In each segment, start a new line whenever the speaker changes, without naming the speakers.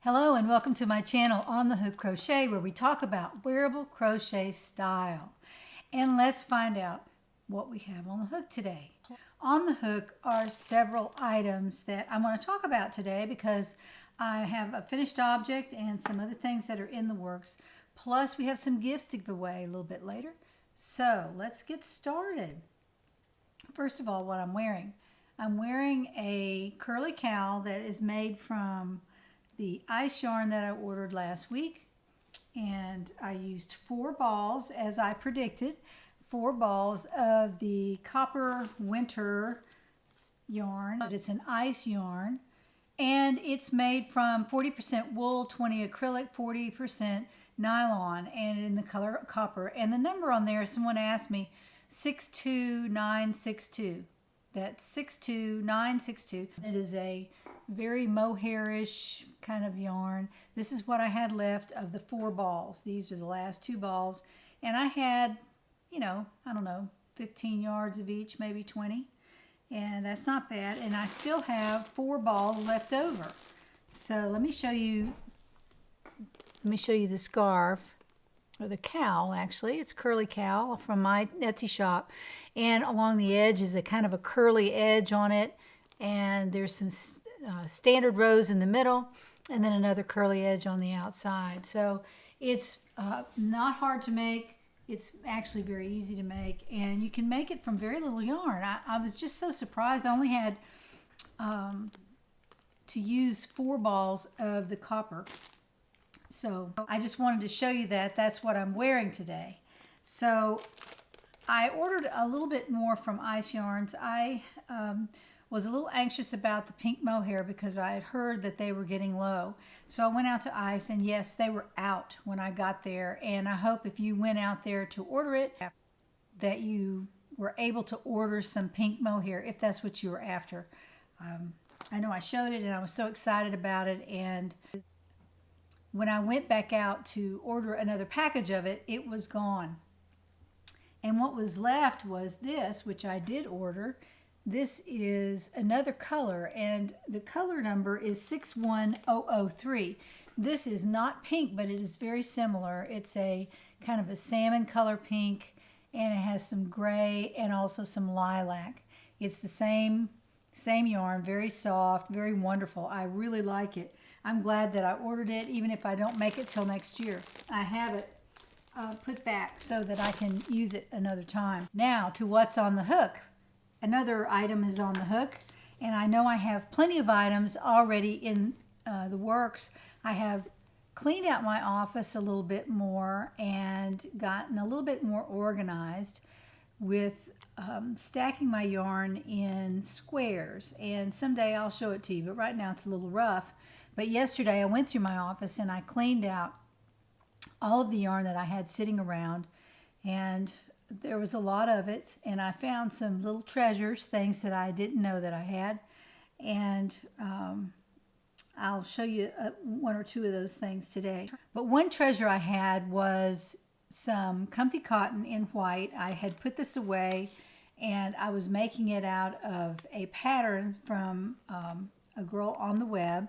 Hello and welcome to my channel On the Hook Crochet, where we talk about wearable crochet style. And let's find out what we have on the hook today. On the hook are several items that I want to talk about today because I have a finished object and some other things that are in the works. Plus we have some gifts to give away a little bit later. So let's get started. First of all, what I'm wearing a curly cowl that is made from the ice yarn that I ordered last week, and I used 4 balls as I predicted, 4 balls of the copper winter yarn. It's an ice yarn, and it's made from 40% wool, 20 acrylic, 40% nylon, and in the color copper. And the number on there, someone asked me, 62962. That's 62962. It is a very mohairish kind of yarn. This is what I had left of the 4 balls. These are the last 2 balls. And I had, I don't know, 15 yards of each, maybe 20. And that's not bad. And I still have 4 balls left over. So let me show you the scarf, or the cowl actually. It's curly cowl from my Etsy shop. And along the edge is a kind of a curly edge on it. And there's some standard rows in the middle, and then another curly edge on the outside. So it's not hard to make. It's actually very easy to make, and you can make it from very little yarn. I was just so surprised. I only had to use 4 balls of the copper. So I just wanted to show you that. That's what I'm wearing today. So I ordered a little bit more from Ice Yarns. I was a little anxious about the pink mohair because I had heard that they were getting low. So I went out to Ice, and yes, they were out when I got there. And I hope if you went out there to order it, that you were able to order some pink mohair if that's what you were after. I know I showed it and I was so excited about it, and when I went back out to order another package of it, it was gone. And what was left was this, which I did order. This is another color, and the color number is 61003. This is not pink, but it is very similar. It's a kind of a salmon color pink, and it has some gray and also some lilac. It's the same yarn, very soft, very wonderful. I really like it. I'm glad that I ordered it, even if I don't make it till next year. I have it put back so that I can use it another time. Now to what's on the hook. Another item is on the hook, and I know I have plenty of items already in the works. I have cleaned out my office a little bit more and gotten a little bit more organized with stacking my yarn in squares, and someday I'll show it to you, but right now it's a little rough. But yesterday I went through my office and I cleaned out all of the yarn that I had sitting around, and there was a lot of it, and I found some little treasures, things that I didn't know that I had, and I'll show you 1 or 2 of those things today. But one treasure I had was some comfy cotton in white. I had put this away, and I was making it out of a pattern from a girl on the web,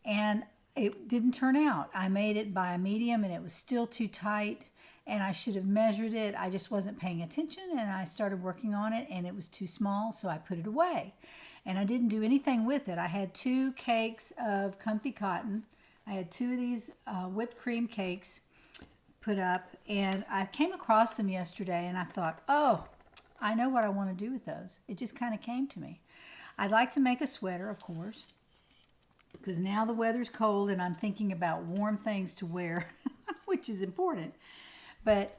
and it didn't turn out. I made it by a medium, and it was still too tight, and I should have measured it. I just wasn't paying attention, and I started working on it, and it was too small, so I put it away. And I didn't do anything with it. I had 2 cakes of comfy cotton. I had 2 of these whipped cream cakes put up, and I came across them yesterday, and I thought, oh, I know what I want to do with those. It just kind of came to me. I'd like to make a sweater, of course, because now the weather's cold, and I'm thinking about warm things to wear, which is important. But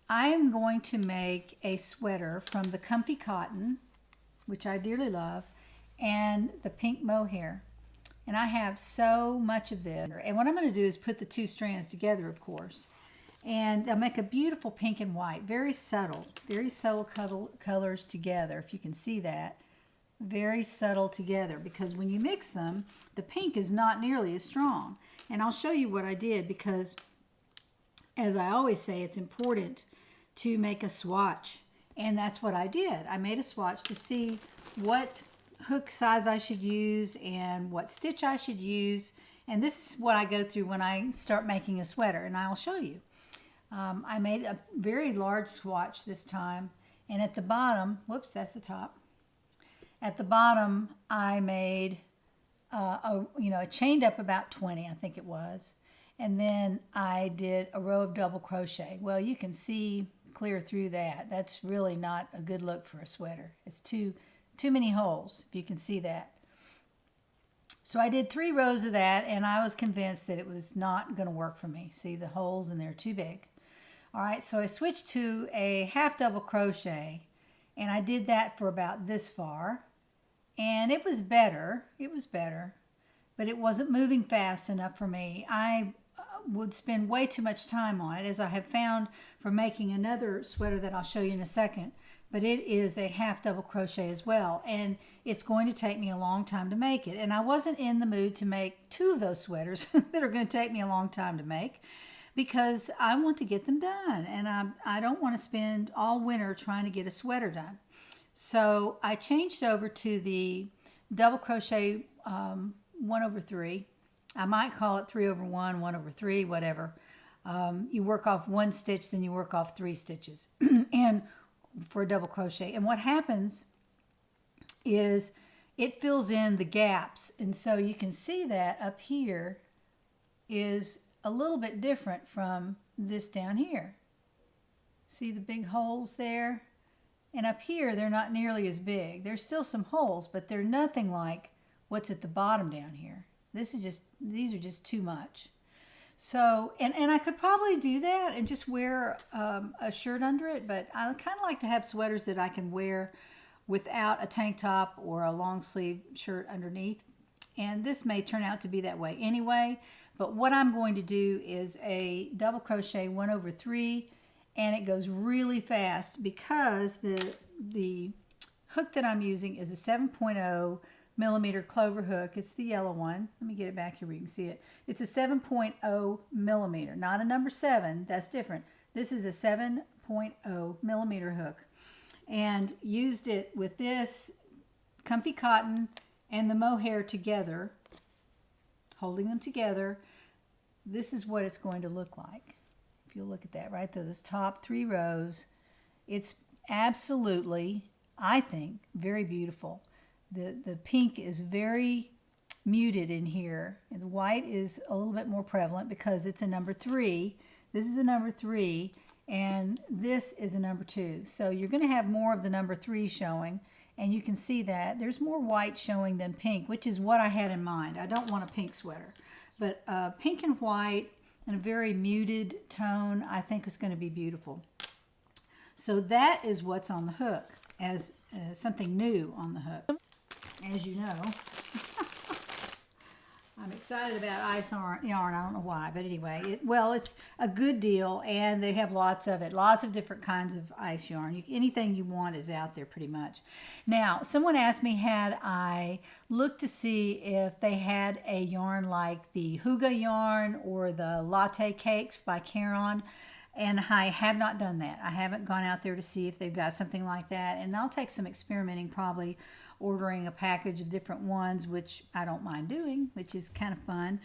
I am going to make a sweater from the comfy cotton, which I dearly love, and the pink mohair. And I have so much of this. And what I'm going to do is put the 2 strands together, of course. And I'll make a beautiful pink and white, very subtle colors together, if you can see that. Very subtle together, because when you mix them, the pink is not nearly as strong. And I'll show you what I did, because as I always say, it's important to make a swatch, and that's what I did. I made a swatch to see what hook size I should use and what stitch I should use, And this is what I go through when I start making a sweater, and I'll show you. I made a very large swatch this time, and at the bottom, whoops, that's the top. At the bottom, I made a chained up about 20, I think it was, and then I did a row of double crochet. Well, you can see clear through that. That's really not a good look for a sweater. It's too many holes, if you can see that. So I did 3 rows of that, and I was convinced that it was not going to work for me. See the holes, and they're too big. All right, so I switched to a half double crochet, and I did that for about this far, and it was better. It was better, but it wasn't moving fast enough for me. I would spend way too much time on it, as I have found from making another sweater that I'll show you in a second. But it is a half double crochet as well, and it's going to take me a long time to make it. And I wasn't in the mood to make 2 of those sweaters that are going to take me a long time to make, because I want to get them done, and I don't want to spend all winter trying to get a sweater done. So I changed over to the double crochet 1/3. I might call it 3/1, 1/3, whatever. You work off 1 stitch, then you work off 3 stitches. And for a double crochet, and what happens is it fills in the gaps, and so you can see that up here is a little bit different from this down here. See the big holes there? And up here they're not nearly as big. There's still some holes, but they're nothing like what's at the bottom down here. These are just too much. So, and I could probably do that and just wear a shirt under it, but I kind of like to have sweaters that I can wear without a tank top or a long sleeve shirt underneath. And this may turn out to be that way anyway, but what I'm going to do is a double crochet 1/3, and it goes really fast because the hook that I'm using is a 7.0 millimeter clover hook. It's the yellow one. Let me get it back here where you can see it. It's a 7.0 millimeter, not a number 7. That's different. This is a 7.0 millimeter hook, and used it with this comfy cotton and the mohair together, holding them together. This is what it's going to look like. If you look at that right there, those top 3 rows, it's absolutely, I think, very beautiful. The pink is very muted in here, and the white is a little bit more prevalent because it's a number 3. This is a number 3, and this is a number 2. So you're going to have more of the number 3 showing, and you can see that there's more white showing than pink, which is what I had in mind. I don't want a pink sweater, but pink and white in a very muted tone, I think is going to be beautiful. So that is what's on the hook, as something new on the hook. As you know, I'm excited about ice yarn. I don't know why, but anyway, it's a good deal, and they have lots of it. Lots of different kinds of ice yarn. Anything you want is out there pretty much. Now, someone asked me, had I looked to see if they had a yarn like the Huga yarn or the Latte Cakes by Caron, and I have not done that. I haven't gone out there to see if they've got something like that, and I'll take some experimenting, probably ordering a package of different ones, which I don't mind doing, which is kind of fun,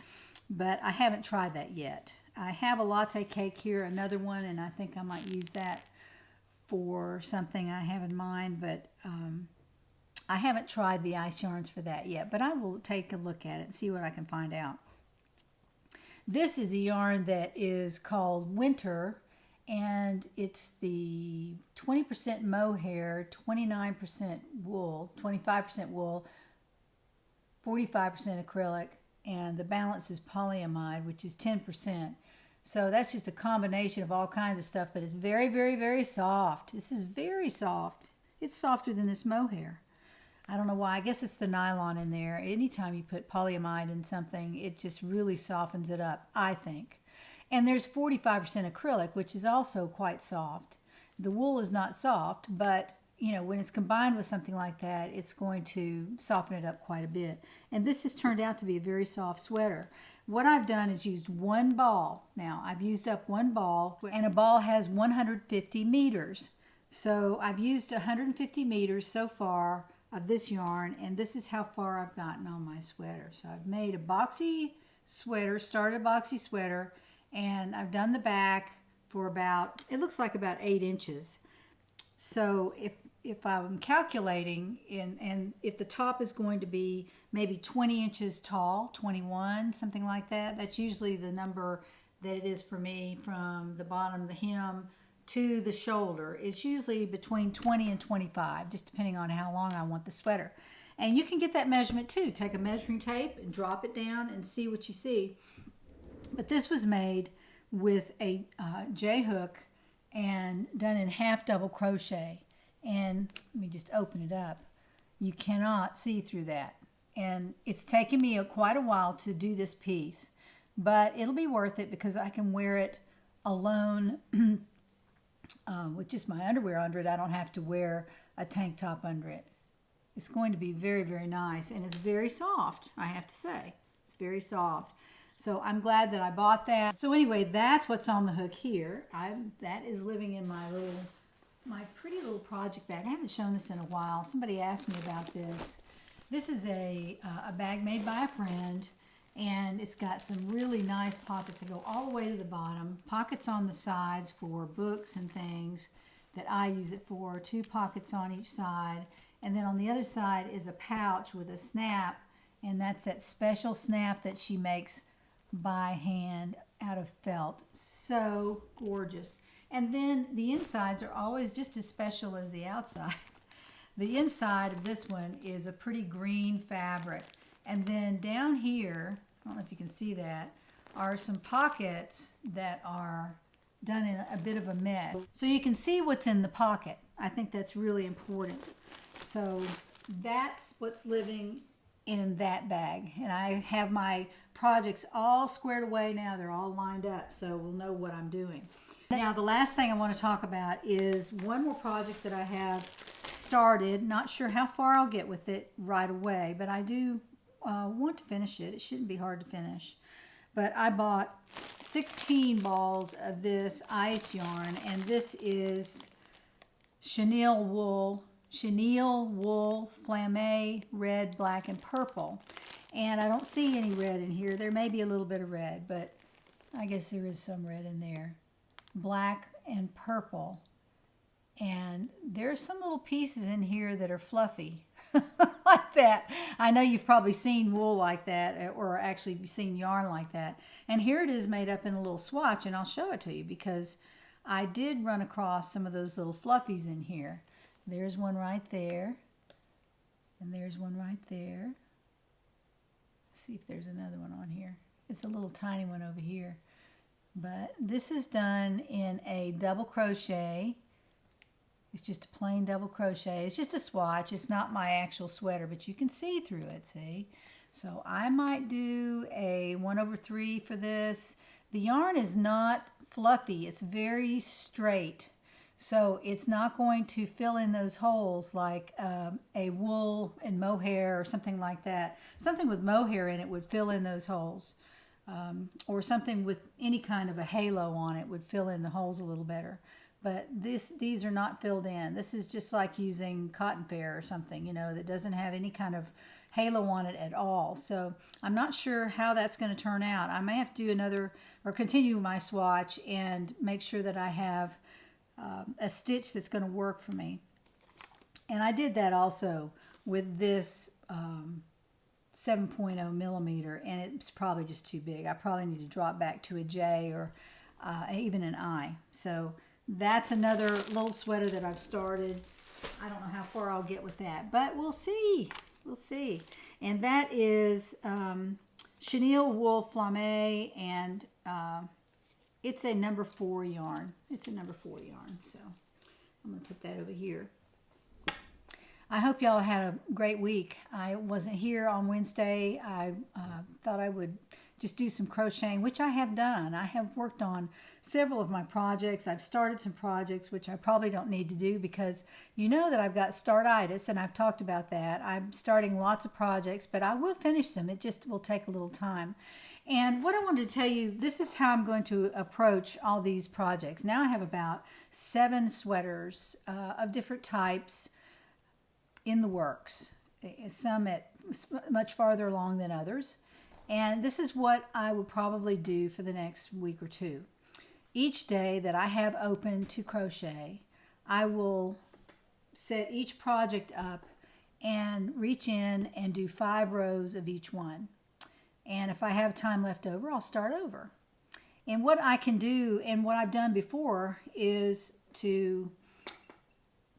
but I haven't tried that yet. I have a latte cake here, another one, and I think I might use that for something I have in mind, but I haven't tried the ice yarns for that yet, but I will take a look at it and see what I can find out. This is a yarn that is called Winter, and it's the 20% mohair, 29% wool, 25% wool, 45% acrylic, and the balance is polyamide, which is 10%. So that's just a combination of all kinds of stuff, but it's very, very, very soft. This is very soft. It's softer than this mohair. I don't know why. I guess it's the nylon in there. Anytime you put polyamide in something, it just really softens it up, I think. And there's 45% acrylic, which is also quite soft. The wool is not soft, but you know, when it's combined with something like that, it's going to soften it up quite a bit. And this has turned out to be a very soft sweater. What I've done is used 1 ball. Now, I've used up 1 ball, and a ball has 150 meters. So I've used 150 meters so far of this yarn, and this is how far I've gotten on my sweater. So I've made a boxy sweater, started a boxy sweater, and I've done the back for about, it looks like about 8 inches. So if I'm calculating, and if the top is going to be maybe 20 inches tall, 21, something like that, that's usually the number that it is for me from the bottom of the hem to the shoulder. It's usually between 20 and 25, just depending on how long I want the sweater. And you can get that measurement too. Take a measuring tape and drop it down and see what you see. But this was made with a J hook and done in half double crochet. And let me just open it up. You cannot see through that. And it's taken me quite a while to do this piece, but it'll be worth it because I can wear it alone with just my underwear under it. I don't have to wear a tank top under it. It's going to be very, very nice, and it's very soft, I have to say. It's very soft. So I'm glad that I bought that. So anyway, that's what's on the hook here. That is living in my pretty little project bag. I haven't shown this in a while. Somebody asked me about this. This is a bag made by a friend, and it's got some really nice pockets that go all the way to the bottom. Pockets on the sides for books and things that I use it for. 2 pockets on each side. And then on the other side is a pouch with a snap, and that's that special snap that she makes by hand out of felt. So gorgeous. And then the insides are always just as special as the outside. The inside of this one is a pretty green fabric. And then down here, I don't know if you can see that, are some pockets that are done in a bit of a mesh. So you can see what's in the pocket. I think that's really important. So that's what's living in that bag. And I have my projects all squared away now. They're all lined up, so we'll know what I'm doing. Now, the last thing I want to talk about is one more project that I have started. Not sure how far I'll get with it right away, but I do want to finish it. It shouldn't be hard to finish. But I bought 16 balls of this ice yarn, and this is chenille wool flamme, red, black, and purple. And I don't see any red in here. There may be a little bit of red, but I guess there is some red in there. Black and purple. And there's some little pieces in here that are fluffy like that. I know you've probably seen wool like that, or actually seen yarn like that. And here it is made up in a little swatch, and I'll show it to you because I did run across some of those little fluffies in here. There's one right there, and there's one right there. Let's see if there's another one on here. It's a little tiny one over here. But this is done in a double crochet. It's just a plain double crochet. It's just a swatch. It's not my actual sweater, but you can see through it, see? So I might do a 1/3 for this. The yarn is not fluffy. It's very straight. So it's not going to fill in those holes like a wool and mohair or something like that. Something with mohair in it would fill in those holes. Or something with any kind of a halo on it would fill in the holes a little better. But these are not filled in. This is just like using cotton fair or something, you know, that doesn't have any kind of halo on it at all. So I'm not sure how that's going to turn out. I may have to do another, or continue my swatch and make sure that I have a stitch that's going to work for me. And I did that also with this 7.0 millimeter, and it's probably just too big. I probably need to drop back to a J or even an I. So that's another little sweater that I've started. I don't know how far I'll get with that, but we'll see. We'll see. And that is chenille wool flamme, and it's a number 4 yarn. It's a number 4 yarn, so I'm going to put that over here. I hope y'all had a great week. I wasn't here on Wednesday. I thought I would just do some crocheting, which I have done. I have worked on several of my projects. I've started some projects, which I probably don't need to do because you know that I've got startitis, and I've talked about that. I'm starting lots of projects, but I will finish them. It just will take a little time. And what I wanted to tell you, this is how I'm going to approach all these projects. Now I have about 7 sweaters of different types in the works. Some at much farther along than others. And this is what I would probably do for the next week or two. Each day that I have open to crochet, I will set each project up and reach in and do 5 rows of each one. And if I have time left over, I'll start over. And what I can do, and what I've done before, is to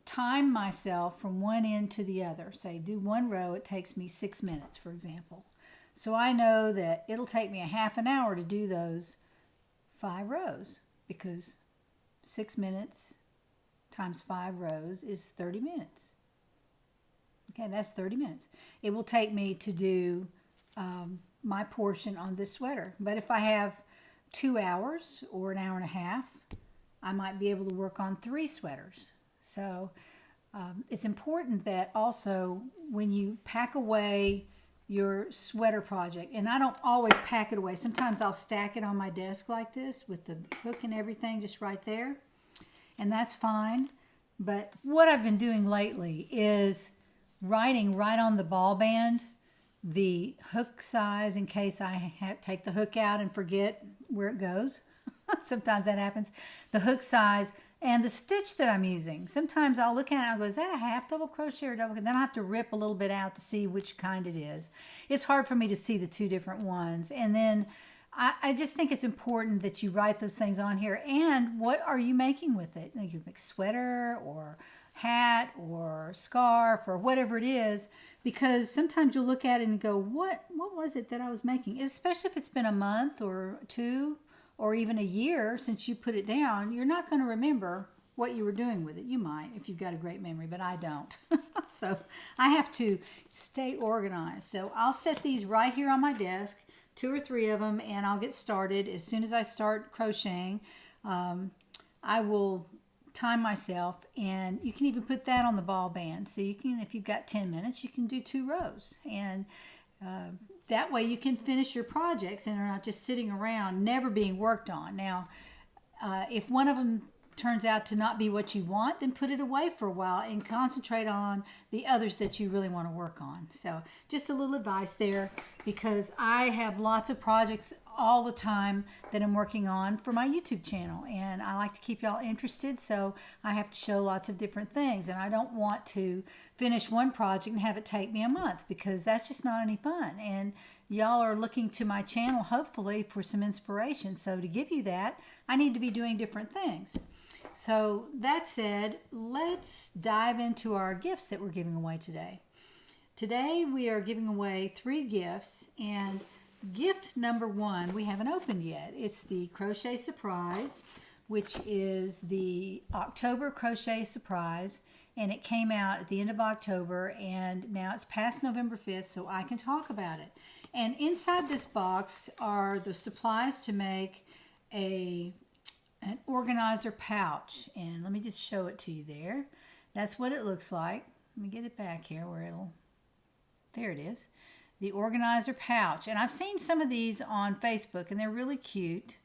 time myself from one end to the other. Say, do 1 row, it takes me 6 minutes, for example. So I know that it'll take me a half an hour to do those 5 rows, because 6 minutes times 5 rows is 30 minutes. Okay, that's 30 minutes. It will take me to do my portion on this sweater. But if I have 2 hours or an hour and a half, I might be able to work on 3 sweaters. So it's important that also when you pack away your sweater project, and I don't always pack it away. Sometimes I'll stack it on my desk like this with the hook and everything just right there, and that's fine. But what I've been doing lately is writing right on the ball band the hook size in case I take the hook out and forget where it goes. Sometimes that happens. The hook size and the stitch that I'm using. Sometimes I'll look at it and I'll go, is that a half double crochet or double? Then I have to rip a little bit out to see which kind it is. It's hard for me to see the 2 different ones. And then I just think it's important that you write those things on here. And what are you making with it? You can make sweater or hat or scarf or whatever it is, because sometimes you'll look at it and go, what was it that I was making? Especially if it's been a month or 2 or even a year since you put it down, you're not going to remember what you were doing with it. You might if you've got a great memory, but I don't. So I have to stay organized. So I'll set these right here on my desk, 2 or 3 of them, and I'll get started. As soon as I start crocheting, I will time myself, and you can even put that on the ball band. So you can, if you've got 10 minutes, you can do 2 rows. And that way you can finish your projects and they're not just sitting around, never being worked on. Now, if one of them turns out to not be what you want, then put it away for a while and concentrate on the others that you really want to work on. So just a little advice there, because I have lots of projects all the time that I'm working on for my YouTube channel, and I like to keep y'all interested, so I have to show lots of different things, and I don't want to finish one project and have it take me a month, because that's just not any fun. And y'all are looking to my channel hopefully for some inspiration, so to give you that, I need to be doing different things. So that said, let's dive into our gifts that we're giving away today. Today we are giving away 3 gifts, and gift number 1 we haven't opened yet. It's the Crochet Surprise, which is the October Crochet Surprise, and it came out at the end of October, and now it's past November 5th, so I can talk about it. And inside this box are the supplies to make an organizer pouch, and let me just show it to you there. That's what it looks like. Let me get it back here where there it is. The organizer pouch. And I've seen some of these on Facebook, and they're really cute.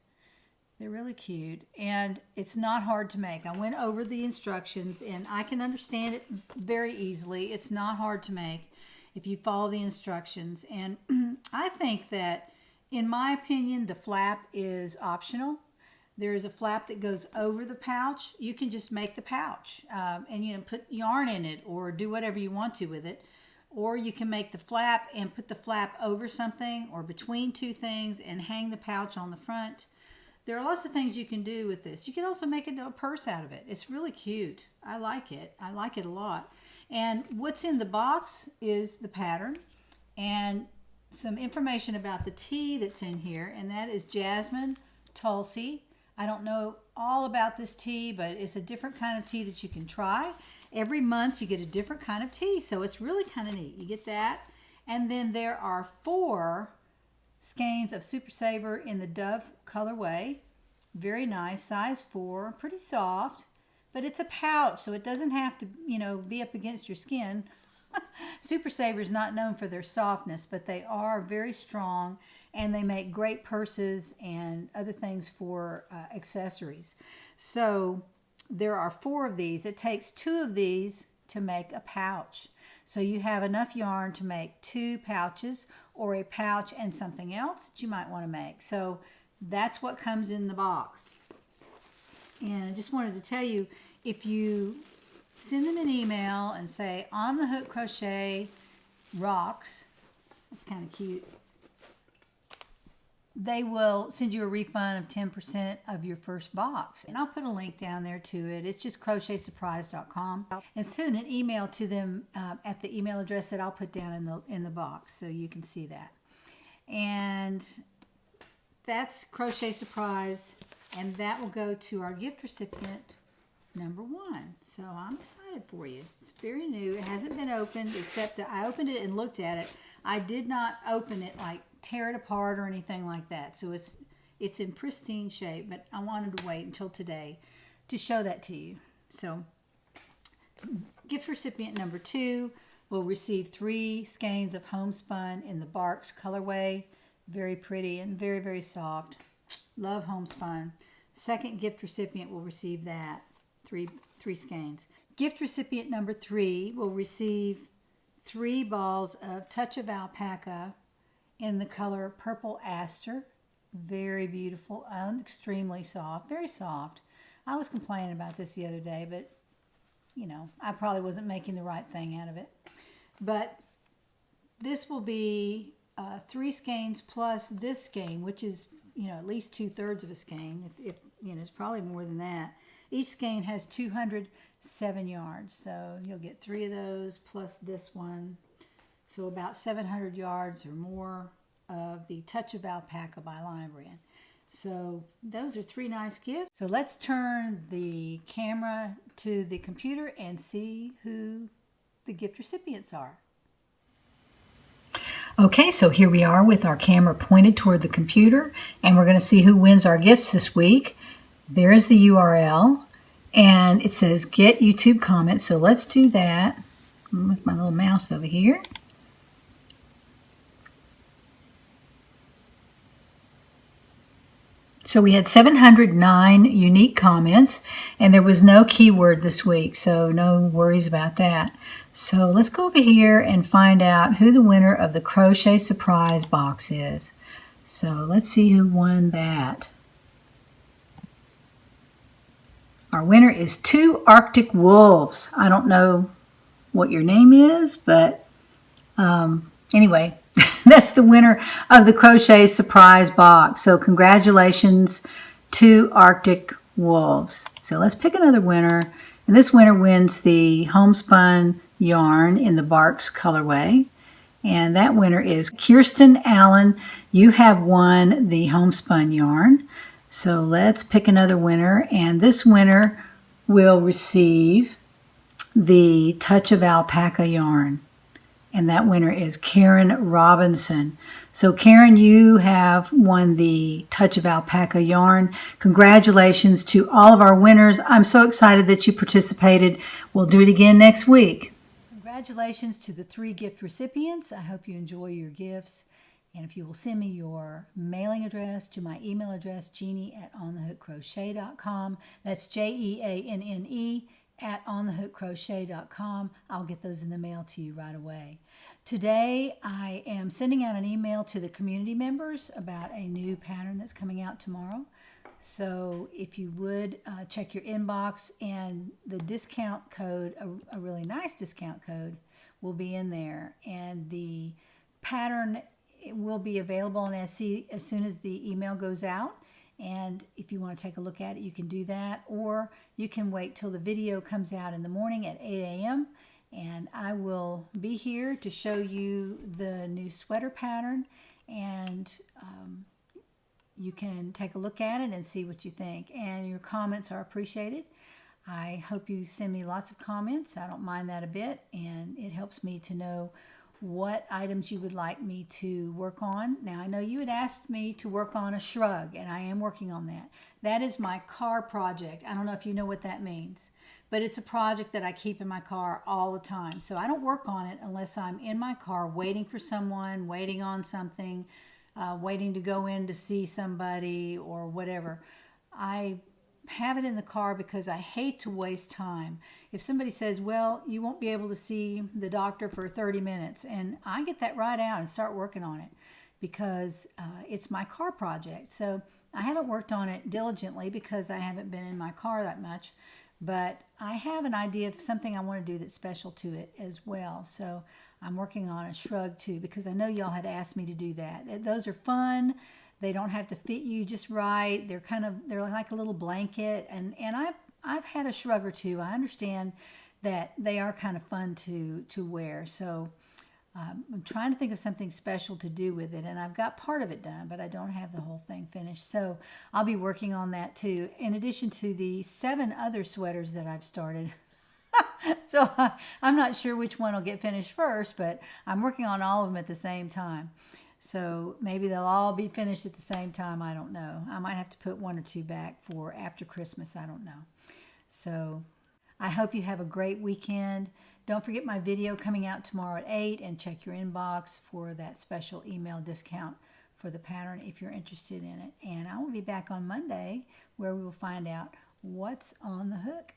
They're really cute, and it's not hard to make. I went over the instructions, and I can understand it very easily. It's not hard to make if you follow the instructions. And I think that, in my opinion, the flap is optional. There is a flap that goes over the pouch. You can just make the pouch, and you can put yarn in it or do whatever you want to with it. Or you can make the flap and put the flap over something or between 2 things and hang the pouch on the front. There are lots of things you can do with this. You can also make a purse out of it. It's really cute. I like it. I like it a lot. And what's in the box is the pattern and some information about the tea that's in here, and that is jasmine, tulsi. I don't know all about this tea, but it's a different kind of tea that you can try. Every month you get a different kind of tea, so it's really kind of neat. You get that. And then there are 4 skeins of Super Saver in the Dove colorway. Very nice, size 4, pretty soft, but it's a pouch, so it doesn't have to, be up against your skin. Super Saver is not known for their softness, but they are very strong, and they make great purses and other things for accessories. So there are 4 of these. It takes 2 of these to make a pouch. So you have enough yarn to make 2 pouches or a pouch and something else that you might want to make. So that's what comes in the box. And I just wanted to tell you, if you send them an email and say, On the Hook Crochet rocks, that's kind of cute, they will send you a refund of 10% of your first box. And I'll put a link down there to it. It's just crochetsurprise.com. And send an email to them at the email address that I'll put down in the box so you can see that. And that's Crochet Surprise, and that will go to our gift recipient number 1. So I'm excited for you. It's very new. It hasn't been opened, except that I opened it and looked at it. I did not open it, like tear it apart or anything like that. So it's in pristine shape, but I wanted to wait until today to show that to you. So gift recipient number 2 will receive 3 skeins of homespun in the Barks colorway. Very pretty and very, very soft. Love homespun. Second gift recipient will receive that. 3 skeins. Gift recipient number 3 will receive 3 balls of Touch of Alpaca in the color Purple Aster. Very beautiful and extremely soft. Very soft. I was complaining about this the other day, but you know, I probably wasn't making the right thing out of it. But this will be 3 skeins plus this skein, which is, you know, at least 2/3 of a skein. If you know, it's probably more than that. Each skein has 207 yards, so you'll get 3 of those plus this one. So about 700 yards or more of the Touch of Alpaca by Lion Brand. So those are 3 nice gifts. So let's turn the camera to the computer and see who the gift recipients are. Okay, so here we are with our camera pointed toward the computer, and we're going to see who wins our gifts this week. There is the URL, and it says Get YouTube Comments. So let's do that with my little mouse over here. So we had 709 unique comments, and there was no keyword this week, so no worries about that. So let's go over here and find out who the winner of the Crochet Surprise box is. So let's see who won that. Our winner is 2 Arctic Wolves. I don't know what your name is, but anyway, that's the winner of the Crochet Surprise box. So congratulations to Arctic Wolves. So let's pick another winner. And this winner wins the homespun yarn in the Barks colorway. And that winner is Kirsten Allen. You have won the homespun yarn. So let's pick another winner. And this winner will receive the Touch of Alpaca yarn. And that winner is Karen Robinson. So Karen, you have won the Touch of Alpaca yarn. Congratulations to all of our winners. I'm so excited that you participated. We'll do it again next week. Congratulations to the 3 gift recipients. I hope you enjoy your gifts. And if you will send me your mailing address to my email address, jeannie@onthehookcrochet.com. That's JEANNE @onthehookcrochet.com. I'll get those in the mail to you right away. Today I am sending out an email to the community members about a new pattern that's coming out tomorrow. So if you would check your inbox, and the discount code, a really nice discount code, will be in there. And the pattern will be available on Etsy as soon as the email goes out. And if you want to take a look at it, you can do that. Or you can wait till the video comes out in the morning at 8 a.m. And I will be here to show you the new sweater pattern. And you can take a look at it and see what you think. And your comments are appreciated. I hope you send me lots of comments. I don't mind that a bit. And it helps me to know what items you would like me to work on. Now, I know you had asked me to work on a shrug, and I am working on that. That is my car project. I don't know if you know what that means, but it's a project that I keep in my car all the time. So I don't work on it unless I'm in my car waiting for someone, waiting on something, waiting to go in to see somebody or whatever. I have it in the car because I hate to waste time. If somebody says, well, you won't be able to see the doctor for 30 minutes, and I get that right out and start working on it because it's my car project. So I haven't worked on it diligently because I haven't been in my car that much, but I have an idea of something I want to do that's special to it as well. So I'm working on a shrug too because I know y'all had asked me to do that. Those are fun. They don't have to fit you just right. They're like a little blanket, and I've had a shrug or two. I understand that they are kind of fun to wear. So I'm trying to think of something special to do with it, and I've got part of it done, but I don't have the whole thing finished. So I'll be working on that too, in addition to the 7 other sweaters that I've started. So I'm not sure which one will get finished first, but I'm working on all of them at the same time. So maybe they'll all be finished at the same time. I don't know. I might have to put 1 or 2 back for after Christmas. I don't know. So I hope you have a great weekend. Don't forget my video coming out tomorrow at 8, and check your inbox for that special email discount for the pattern if you're interested in it. And I will be back on Monday where we will find out what's on the hook.